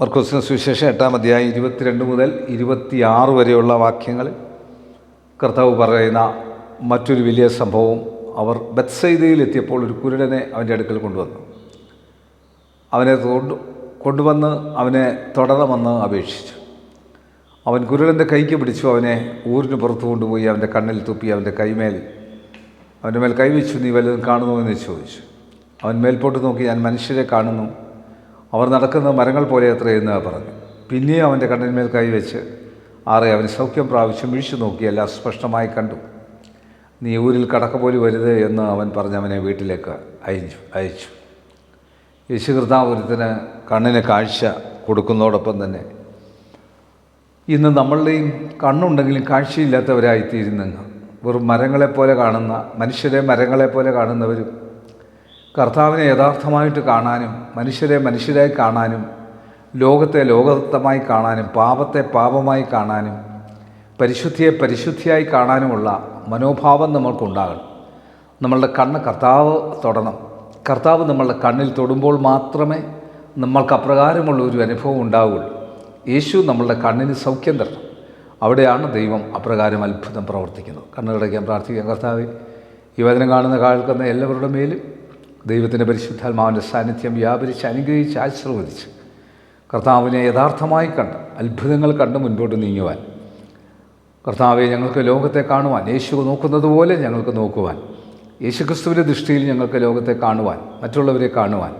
മർക്കോസിന് സുവിശേഷം 8-ാം അധ്യായം 22 മുതൽ 26 വരെയുള്ള വാക്യങ്ങൾ കർത്താവ് പറയുന്ന മറ്റൊരു വലിയ സംഭവം. അവർ ബത്സയിദയിലെത്തിയപ്പോൾ ഒരു കുരുടനെ അവൻ്റെ അടുക്കൽ കൊണ്ടുവന്നു. അവനെ കൊണ്ടുവന്ന് അവനെ തൊടണമെന്ന് അപേക്ഷിച്ചു. അവൻ കുരുടൻ്റെ കൈക്ക് പിടിച്ചു അവനെ ഊരിന് പുറത്തു കൊണ്ടുപോയി അവൻ്റെ കണ്ണിൽ തുപ്പി അവൻ്റെ അവൻ്റെ മേൽ കൈവച്ചു. നീ വല്ലതും കാണുന്നു എന്ന് ചോദിച്ചു. അവൻ മേൽപോട്ട് നോക്കി, ഞാൻ മനുഷ്യരെ കാണുന്നു, അവർ നടക്കുന്ന മരങ്ങൾ പോലെ എത്രയെന്ന് പറഞ്ഞു. പിന്നെയും അവൻ്റെ കണ്ണിന്മേൽ കൈവച്ച് അവന് സൗഖ്യം പ്രാപിച്ചു. വീഴ്ച നോക്കി എല്ലാം സ്പഷ്ടമായി കണ്ടു. നീ ഊരിൽ കടക്ക പോലും വരുത് എന്ന് അവൻ പറഞ്ഞ് അവനെ വീട്ടിലേക്ക് അയച്ചു. യേശു കർത്താവ് കണ്ണിന് കാഴ്ച കൊടുക്കുന്നതോടൊപ്പം തന്നെ ഇന്ന് നമ്മളുടെയും കണ്ണുണ്ടെങ്കിലും കാഴ്ചയില്ലാത്തവരായിത്തീരുന്നെങ്കിൽ വെറും മരങ്ങളെപ്പോലെ കാണുന്ന മനുഷ്യരെ മരങ്ങളെപ്പോലെ കാണുന്നവരും കർത്താവിനെ യഥാർത്ഥമായിട്ട് കാണാനും മനുഷ്യരെ മനുഷ്യരായി കാണാനും ലോകത്തെ ലോകത്തമായി കാണാനും പാപത്തെ പാപമായി കാണാനും പരിശുദ്ധിയെ പരിശുദ്ധിയായി കാണാനുമുള്ള മനോഭാവം നമ്മൾക്കുണ്ടാകണം. നമ്മളുടെ കണ്ണ് കർത്താവ് തൊടണം. കർത്താവ് നമ്മളുടെ കണ്ണിൽ തൊടുമ്പോൾ മാത്രമേ നമ്മൾക്ക് അപ്രകാരമുള്ള ഒരു അനുഭവം ഉണ്ടാവുകയുള്ളൂ. യേശു നമ്മളുടെ കണ്ണിന് സൗഖ്യം തരണം. അവിടെയാണ് ദൈവം അപ്രകാരം അത്ഭുതം പ്രവർത്തിക്കുന്നത്. കണ്ണുകടയ്ക്കാൻ പ്രാർത്ഥിക്കാം. കർത്താവേ, ഈ വചനം കാണുന്ന കേൾക്കുന്ന എല്ലാവരുടെ മേലും ദൈവത്തിൻ്റെ പരിശുദ്ധാത്മാവിൻ്റെ സാന്നിധ്യം വ്യാപരിച്ച് അനുഗ്രഹിച്ച് ആശീർവദിച്ച് കർത്താവിനെ യഥാർത്ഥമായി കണ്ട് അത്ഭുതങ്ങൾ കണ്ട് മുൻപോട്ട് നീങ്ങുവാൻ, കർത്താവെ ഞങ്ങൾക്ക് ലോകത്തെ കാണുവാൻ, യേശു നോക്കുന്നത് പോലെ ഞങ്ങൾക്ക് നോക്കുവാൻ, യേശുക്രിസ്തുവിൻ്റെ ദൃഷ്ടിയിൽ ഞങ്ങൾക്ക് ലോകത്തെ കാണുവാൻ, മറ്റുള്ളവരെ കാണുവാൻ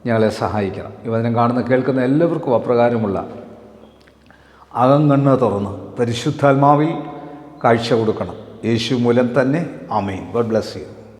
ഞങ്ങളെ സഹായിക്കണം. ഈ വചനം കാണുന്ന കേൾക്കുന്ന എല്ലാവർക്കും അപ്രകാരമുള്ള അകങ്കണ്ണ് തുറന്ന് പരിശുദ്ധാത്മാവിൽ കാഴ്ച കൊടുക്കണം. യേശു മൂലം തന്നെ. ആമേൻ. God bless U.